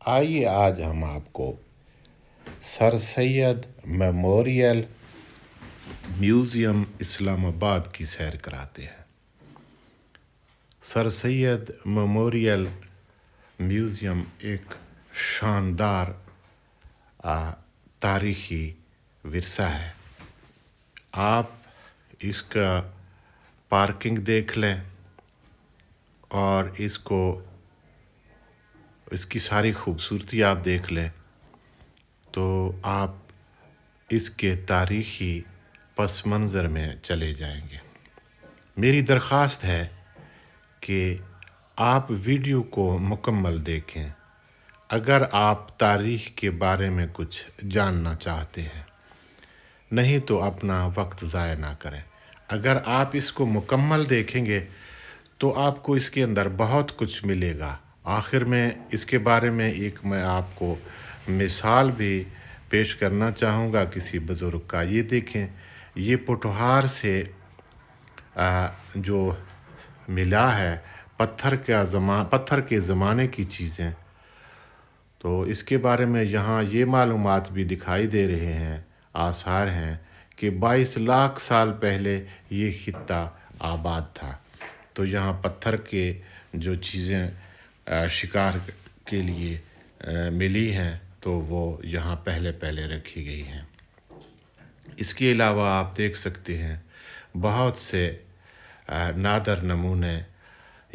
आइए आज हम आपको sir Syed memorial museum Islamabad की सैर कराते हैं। सर सैयद मेमोरियल म्यूज़ियम एक शानदार तारीख़ी विरसा है। आप इसका पार्किंग देख लें और इसकी सारी खूबसूरती आप देख लें तो आप इसके तारीख़ी पस मंज़र में चले जाएंगे। मेरी दरख्वास्त है कि आप वीडियो को मुकम्मल देखें अगर आप तारीख़ के बारे में कुछ जानना चाहते हैं, नहीं तो अपना वक्त ज़ाया ना करें। अगर आप इसको मुकम्मल देखेंगे तो आपको इसके अंदर बहुत कुछ मिलेगा। आखिर में इसके बारे में मैं आपको मिसाल भी पेश करना चाहूँगा किसी बुज़ुर्ग का। ये देखें, ये पोठोहार से जो मिला है पत्थर के ज़माने की चीज़ें, तो इसके बारे में यहाँ ये मालूमात भी दिखाई दे रहे हैं, आसार हैं कि 22 लाख साल पहले ये खित्ता आबाद था। तो यहाँ पत्थर के जो चीज़ें शिकार के लिए मिली हैं तो वो यहाँ पहले रखी गई हैं। इसके अलावा आप देख सकते हैं बहुत से नादर नमूने।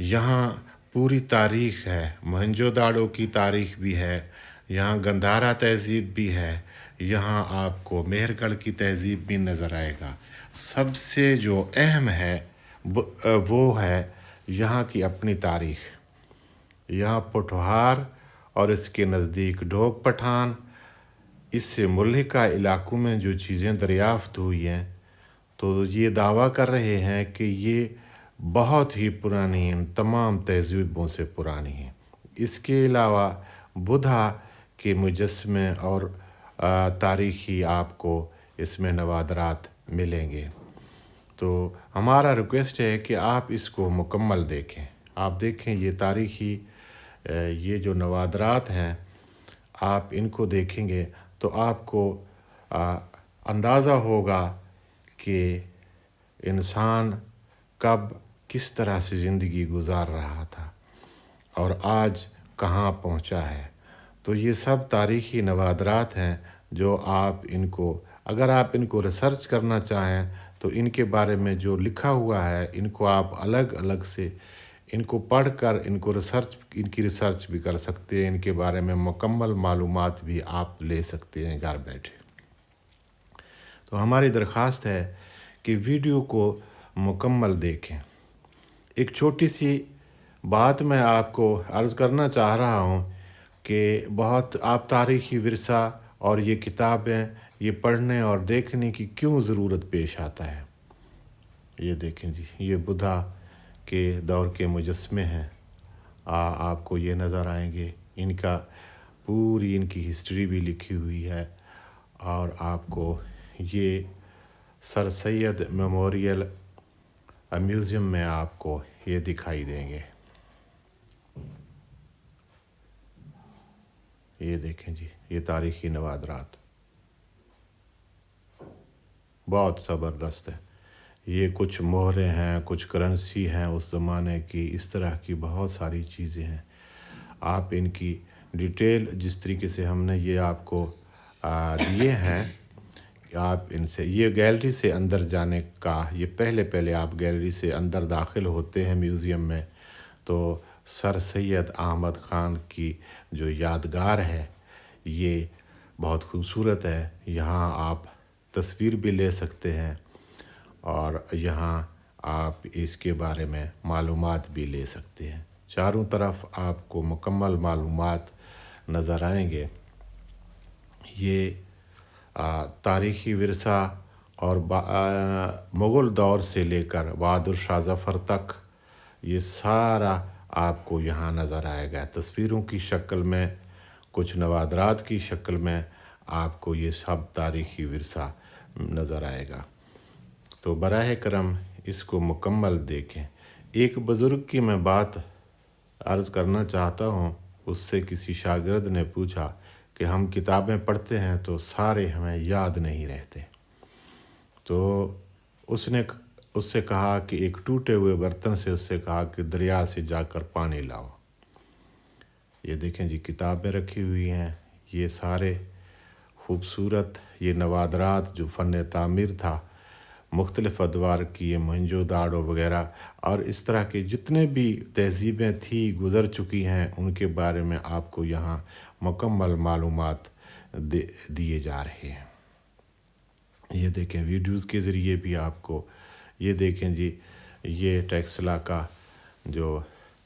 यहाँ पूरी तारीख़ है, मोहनजोदाड़ो की तारीख़ भी है, यहाँ गंधारा तहज़ीब भी है, यहाँ आपको मेहरगढ़ की तहज़ीब भी नज़र आएगा। सबसे जो अहम है वो है यहाँ की अपनी तारीख़। यहाँ पोठोहार और इसके नज़दीक ढोक पठान, इससे मुल्हिका इलाक़ों में जो चीज़ें दरियाफ़्त हुई हैं तो ये दावा कर रहे हैं कि ये बहुत ही पुरानी, इन तमाम तहज़ीबों से पुरानी हैं। इसके अलावा बुधा के मुजस्समे और तारीख़ी आपको इसमें नवादरात मिलेंगे। तो हमारा रिक्वेस्ट है कि आप इसको मुकम्मल देखें। आप देखें ये तारीख़ी ये जो नवादरात हैं, आप इनको देखेंगे तो आपको अंदाज़ा होगा कि इंसान कब किस तरह से ज़िंदगी गुजार रहा था और आज कहाँ पहुँचा है। तो ये सब तारीख़ी नवादरात हैं जो अगर आप इनको रिसर्च करना चाहें तो इनके बारे में जो लिखा हुआ है इनको आप अलग अलग से इनको पढ़कर इनकी रिसर्च भी कर सकते हैं। इनके बारे में मुकम्मल मालूमात भी आप ले सकते हैं घर बैठे। तो हमारी दरख्वास्त है कि वीडियो को मुकम्मल देखें। एक छोटी सी बात मैं आपको अर्ज़ करना चाह रहा हूँ कि बहुत आप तारीख़ी विरसा और ये किताबें ये पढ़ने और देखने की क्यों ज़रूरत पेश आता है। ये देखें जी, ये बुधा के दौर के मुजस्समे हैं। आपको ये नज़र आएंगे। पूरी इनकी हिस्ट्री भी लिखी हुई है और आपको ये सर सैयद मेमोरियल म्यूज़ियम में आपको ये दिखाई देंगे। ये देखें जी, ये तारीख़ी नवादरात बहुत ज़बरदस्त है। ये कुछ मोहरें हैं, कुछ करेंसी हैं उस ज़माने की, इस तरह की बहुत सारी चीज़ें हैं। आप इनकी डिटेल जिस तरीके से हमने ये आपको दिए हैं, आप इनसे ये गैलरी से अंदर जाने का ये पहले आप गैलरी से अंदर दाखिल होते हैं म्यूज़ियम में तो सर सैयद अहमद ख़ान की जो यादगार है ये बहुत खूबसूरत है। यहाँ आप तस्वीर भी ले सकते हैं और यहाँ आप इसके बारे में मालूमात भी ले सकते हैं। चारों तरफ आपको मुकम्मल मालूमात नज़र आएंगे। ये तारीख़ी विरसा और मुग़ल दौर से लेकर बहादुर शाह ज़फ़र तक ये सारा आपको यहाँ नज़र आएगा। तस्वीरों की शक्ल में, कुछ नवादरात की शक्ल में आपको ये सब तारीख़ी विरसा नज़र आएगा। तो बराह करम इसको मुकम्मल देखें। एक बुज़ुर्ग की मैं बात अर्ज़ करना चाहता हूँ اس سے کسی شاگرد نے پوچھا کہ ہم کتابیں پڑھتے ہیں تو سارے ہمیں یاد نہیں رہتے، تو اس نے اس سے کہا کہ ایک ٹوٹے ہوئے برتن سے اس سے کہا کہ دریا سے جا کر پانی لاؤ۔ یہ دیکھیں جی، کتابیں رکھی ہوئی ہیں، یہ سارے خوبصورت یہ نوادرات جو فن تعمیر تھا، مختلف ادوار کی، یہ موہنجو داڑو وغیرہ، اور اس طرح کے جتنے بھی تہذیبیں تھی گزر چکی ہیں، ان کے بارے میں آپ کو یہاں مکمل معلومات دیے جا رہے ہیں۔ یہ دیکھیں ویڈیوز کے ذریعے بھی آپ کو، یہ دیکھیں جی، یہ ٹیکسلا کا جو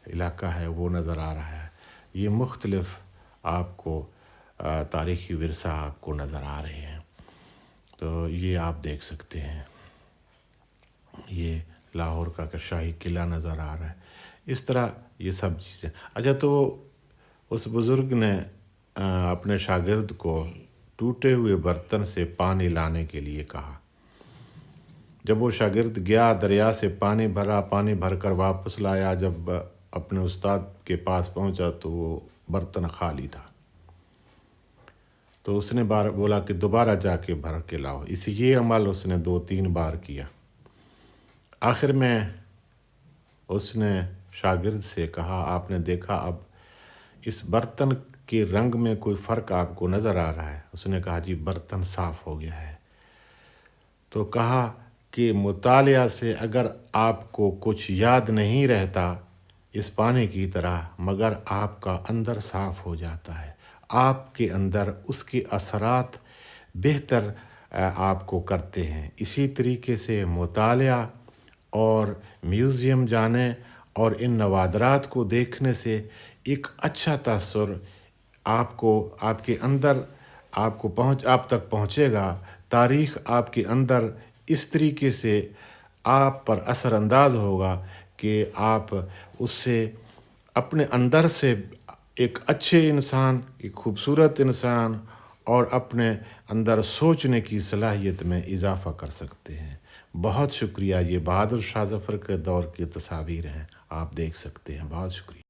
علاقہ ہے وہ نظر آ رہا ہے۔ یہ مختلف آپ کو تاریخی ورثہ آپ کو نظر آ رہے ہیں، تو یہ آپ دیکھ سکتے ہیں۔ یہ لاہور کا شاہی قلعہ نظر آ رہا ہے، اس طرح یہ سب چیزیں۔ اچھا، تو اس بزرگ نے اپنے شاگرد کو ٹوٹے ہوئے برتن سے پانی لانے کے لیے کہا۔ جب وہ شاگرد گیا، دریا سے پانی بھرا، پانی بھر کر واپس لایا، جب اپنے استاد کے پاس پہنچا تو وہ برتن خالی تھا، تو اس نے بولا کہ دوبارہ جا کے بھر کے لاؤ۔ یہ عمل اس نے 2-3 بار کیا۔ آخر میں اس نے شاگرد سے کہا، آپ نے دیکھا اب اس برتن کے رنگ میں کوئی فرق آپ کو نظر آ رہا ہے؟ اس نے کہا جی، برتن صاف ہو گیا ہے۔ تو کہا کہ مطالعہ سے اگر آپ کو کچھ یاد نہیں رہتا اس پانی کی طرح، مگر آپ کا اندر صاف ہو جاتا ہے، آپ کے اندر اس کے اثرات بہتر آپ کو کرتے ہیں۔ اسی طریقے سے مطالعہ اور میوزیم جانے اور ان نوادرات کو دیکھنے سے ایک اچھا تاثر آپ کو، آپ کے اندر آپ تک پہنچے گا۔ تاریخ آپ کے اندر اس طریقے سے آپ پر اثر انداز ہوگا کہ آپ اس سے اپنے اندر سے ایک اچھے انسان، ایک خوبصورت انسان اور اپنے اندر سوچنے کی صلاحیت میں اضافہ کر سکتے ہیں۔ بہت شکریہ۔ یہ بہادر شاہ ظفر کے دور کی تصاویر ہیں، آپ دیکھ سکتے ہیں۔ بہت شکریہ۔